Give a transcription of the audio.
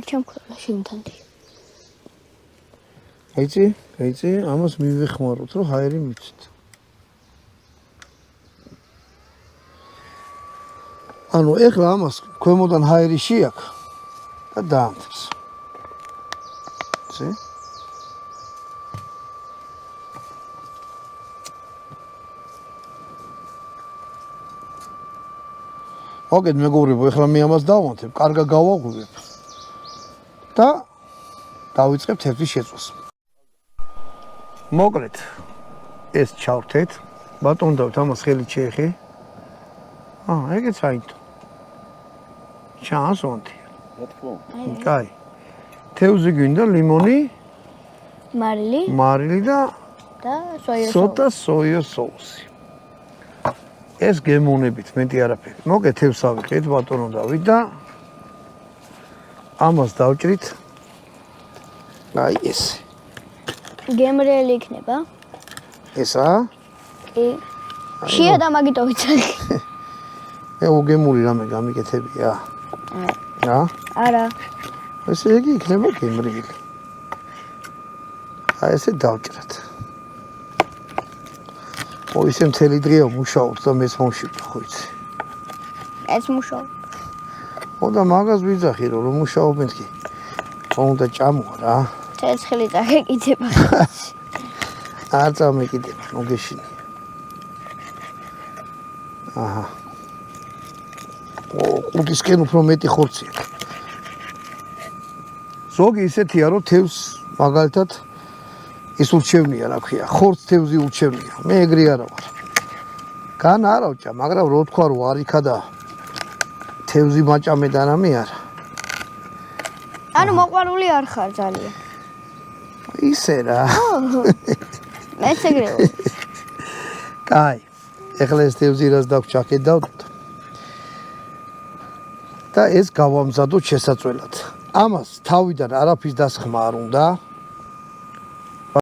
ჩემქროლა შევთანდი. ეიცი, ამას მივეხმაროთ, რომ ჰაერი მიცით. ანუ ეხლა ამას ქვემოდან ჰაერი შეაქვს და დაამთებს. იცი? მოგეთ მეგობრებო, ეხლა მე ამას დავამთებ, კარგად გავაღვივებ და დავიწყებ თევზის შეწვას. მოკლედ ეს ჩავთეთ, ბატონო დავთ ამას ხელით შეეხე. ეგეც აინტო. ჩანს ონთი. კაი. თევზი გვინდა ლიმონი, მარილი და სოიო ცოტა სოიო соуსი. ეს გემოვნებით მეტი არაფერი. მოგეთ თევზს ავიღეთ ბატონო დავით და ამას დავჭრით. აი ეს. გემრიელი იქნება? ესა? კი. შია და მაგით ვიცი. მე უგემური რამე გამიკეთებია. რა? არა. ესე იგი იქნება გემრიელი. აი ესე დავჭრათ. ისე მთელი დღეა მუშაობთ და მეც მომშიფდა ხო იცი. ეს მუშაობ. და მაგას ვიძახი რომ მუშაობენ კი. უნდა ჭამოა რა. ცეცხლი წაგეკიდება. არ წამეკიდება, მოგეშინი. აჰა. ყუთისკენ უფრო მეტი ხორცი აქვს. ზოგი ისეთია რომ თევზს მაგალითად ის ურჩევნია რა ქვია, ხორცს თევზი ურჩევნია. მე ეგრე არა ვარ. გან არავჭა, მაგრამ რო თქვა რომ არ იქა და თევზი მაჭამე და რამე არა. ანუ მოყვარული არ ხარ ძალიან. ისე რა. მეც ეგრე ვარ. კაი. ეხლა ეს თევზი რას დაგვჭა კედავთ. და ეს გავამზადოთ შესაძველად. ამას თავიდან არაფრის დასხმა არ უნდა.